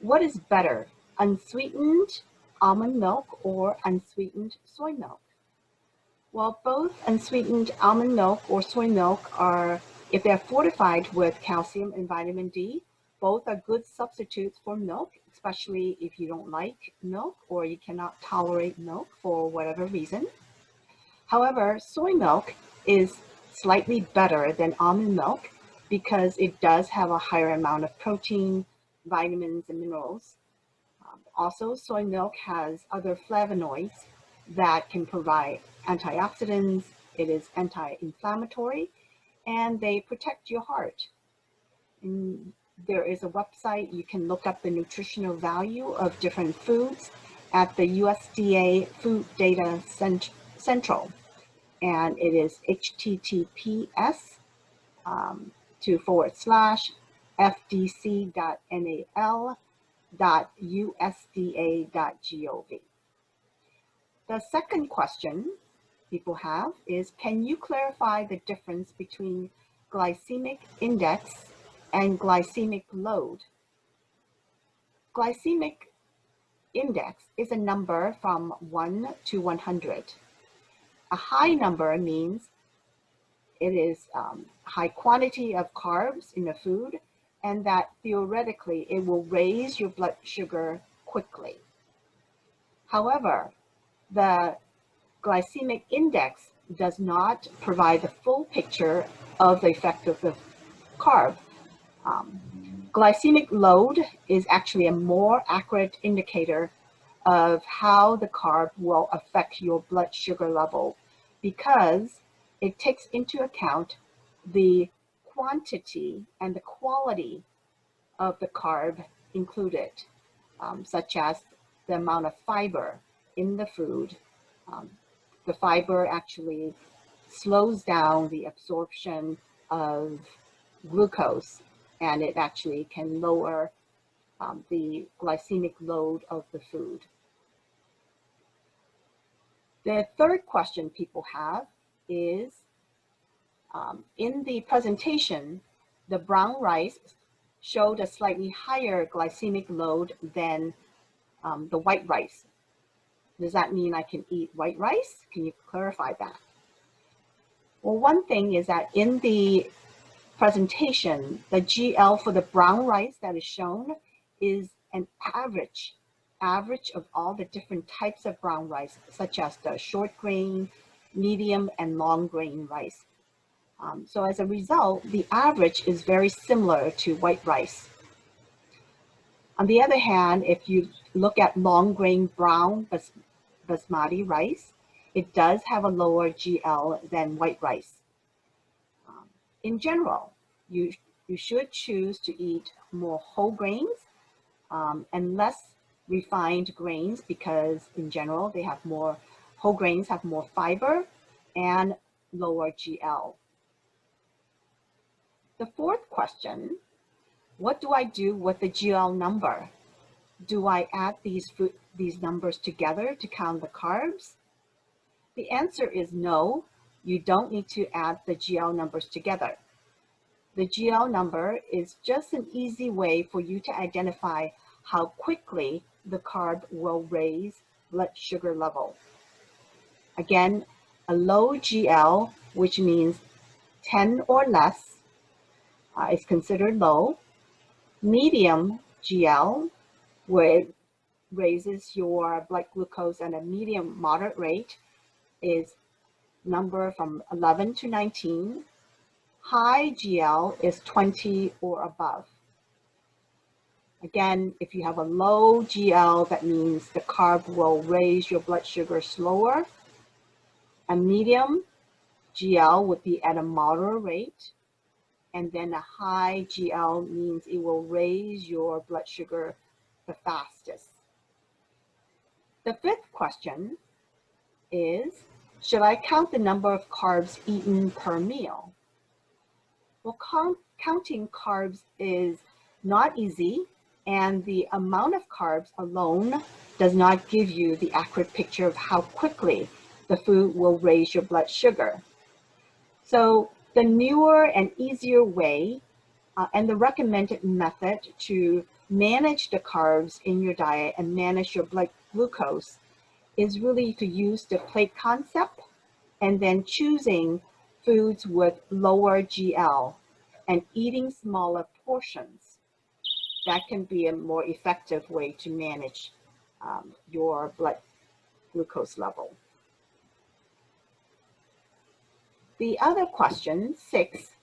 what is better, unsweetened almond milk or unsweetened soy milk? Well, both unsweetened almond milk or soy milk are, if they're fortified with calcium and vitamin D, both are good substitutes for milk, especially if you don't like milk or you cannot tolerate milk for whatever reason. However, soy milk is slightly better than almond milk because it does have a higher amount of protein, vitamins, and minerals. Also, soy milk has other flavonoids that can provide antioxidants. It is anti-inflammatory, and they protect your heart. And there is a website, you can look up the nutritional value of different foods, at the USDA Food Data Central, and it is https://fdc.nal.usda.gov. The second question people have is, can you clarify the difference between glycemic index and glycemic load? Glycemic index is a number from 1 to 100. A high number means it is high quantity of carbs in the food, and that theoretically it will raise your blood sugar quickly. However, the glycemic index does not provide the full picture of the effect of the carb. Glycemic load is actually a more accurate indicator of how the carb will affect your blood sugar level, because it takes into account the quantity and the quality of the carb included, such as the amount of fiber in the food. The fiber actually slows down the absorption of glucose, and it actually can lower the glycemic load of the food. The third question people have is, in the presentation, the brown rice showed a slightly higher glycemic load than the white rice. Does that mean I can eat white rice? Can you clarify that? Well, one thing is that in the presentation, the GL for the brown rice that is shown is an average of all the different types of brown rice, such as the short grain, medium, and long grain rice. So as a result, the average is very similar to white rice. On the other hand, if you look at long grain brown basmati rice, it does have a lower GL than white rice. In general, you should choose to eat more whole grains and less refined grains, because in general they have more, whole grains have more fiber and lower GL. The fourth question, what do I do with the GL number? Do I add these numbers together to count the carbs? The answer is no, you don't need to add the GL numbers together. The GL number is just an easy way for you to identify how quickly the carb will raise blood sugar level. Again, a low GL, which means 10 or less, is considered low. Medium GL, where it raises your blood glucose at a medium moderate rate, is number from 11 to 19. High GL is 20 or above. Again, if you have a low GL, that means the carb will raise your blood sugar slower. A medium GL would be at a moderate rate. And then a high GL means it will raise your blood sugar the fastest. The fifth question is, should I count the number of carbs eaten per meal? Well, counting carbs is not easy, and the amount of carbs alone does not give you the accurate picture of how quickly the food will raise your blood sugar. So the newer and easier way and the recommended method to manage the carbs in your diet and manage your blood glucose is really to use the plate concept, and then choosing foods with lower GL and eating smaller portions. That can be a more effective way to manage your blood glucose level. The other question, 6,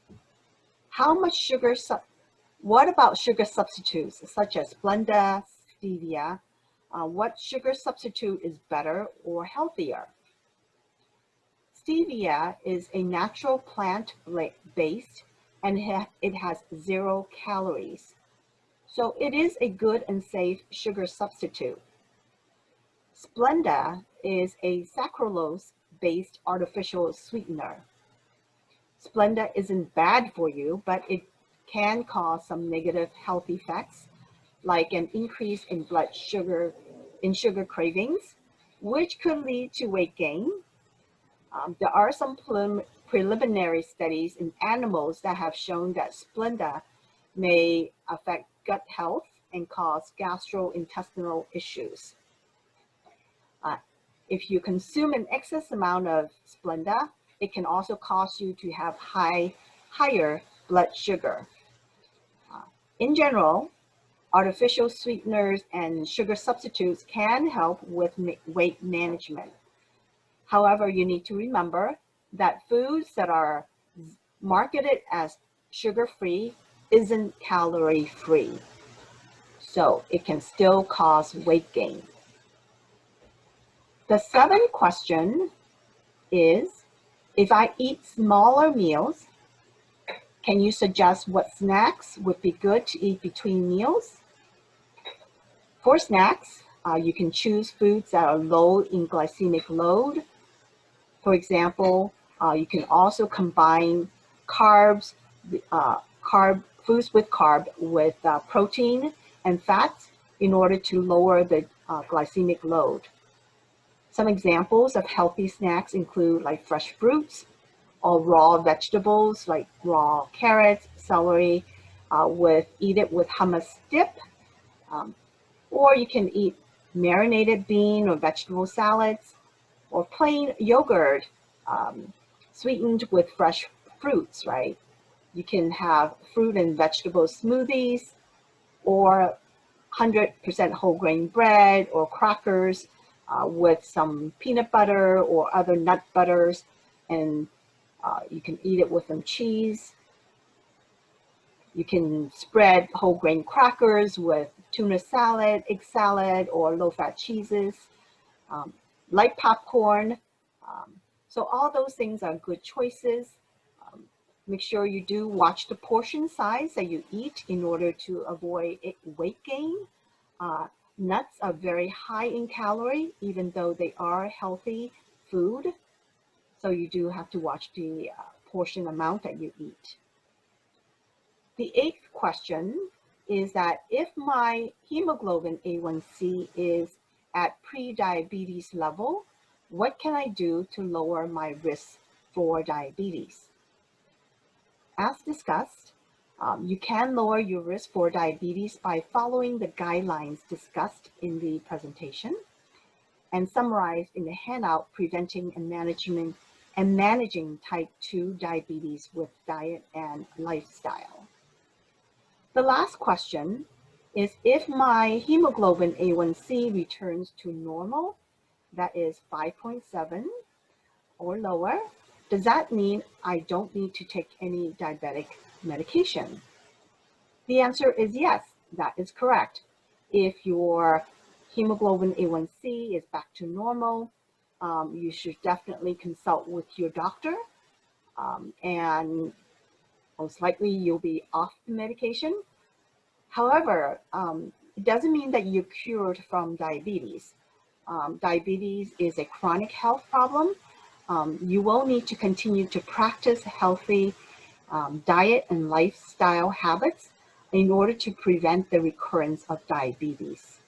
what about sugar substitutes such as Splenda, stevia? What sugar substitute is better or healthier? Stevia is a natural plant-based, and it has 0 calories. So it is a good and safe sugar substitute. Splenda is a saccharose-based artificial sweetener. Splenda isn't bad for you, but it can cause some negative health effects, like an increase in sugar cravings, which could lead to weight gain. There are some preliminary studies in animals that have shown that Splenda may affect gut health and cause gastrointestinal issues. If you consume an excess amount of Splenda, it can also cause you to have higher blood sugar. In general, artificial sweeteners and sugar substitutes can help with weight management. However, you need to remember that foods that are marketed as sugar-free isn't calorie-free, so it can still cause weight gain. The seventh question is, if I eat smaller meals, can you suggest what snacks would be good to eat between meals? For snacks, you can choose foods that are low in glycemic load. For example, you can also combine foods with carb with protein and fats in order to lower the glycemic load. Some examples of healthy snacks include like fresh fruits or raw vegetables like raw carrots, celery, eat it with hummus dip. Or you can eat marinated bean or vegetable salads, or plain yogurt sweetened with fresh fruits, right? You can have fruit and vegetable smoothies, or 100% whole grain bread or crackers with some peanut butter or other nut butters, and you can eat it with some cheese. You can spread whole grain crackers with tuna salad, egg salad, or low-fat cheeses, like popcorn. So all those things are good choices. Make sure you do watch the portion size that you eat in order to avoid weight gain. Nuts are very high in calorie, even though they are healthy food. So you do have to watch the portion amount that you eat. The eighth question is that if my hemoglobin A1C is at pre-diabetes level, what can I do to lower my risk for diabetes? As discussed, you can lower your risk for diabetes by following the guidelines discussed in the presentation and summarized in the handout, preventing and managing type 2 diabetes with diet and lifestyle. The last question is, if my hemoglobin A1C returns to normal, that is 5.7 or lower, does that mean I don't need to take any diabetic medication? The answer is yes, that is correct. If your hemoglobin A1C is back to normal, you should definitely consult with your doctor, and most likely you'll be off the medication. However, it doesn't mean that you're cured from diabetes. Diabetes is a chronic health problem. You will need to continue to practice healthy diet and lifestyle habits in order to prevent the recurrence of diabetes.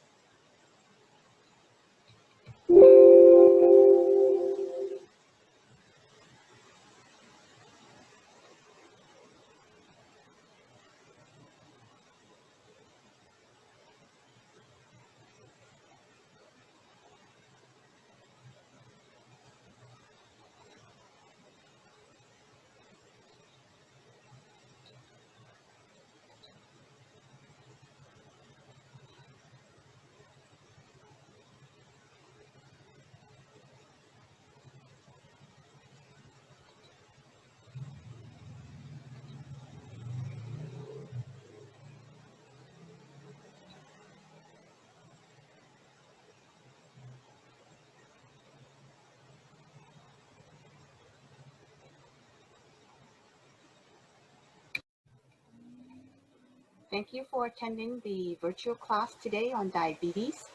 Thank you for attending the virtual class today on diabetes.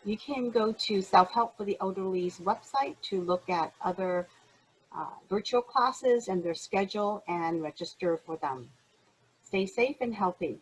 You can go to Self-Help for the Elderly's website to look at other virtual classes and their schedule and register for them. Stay safe and healthy.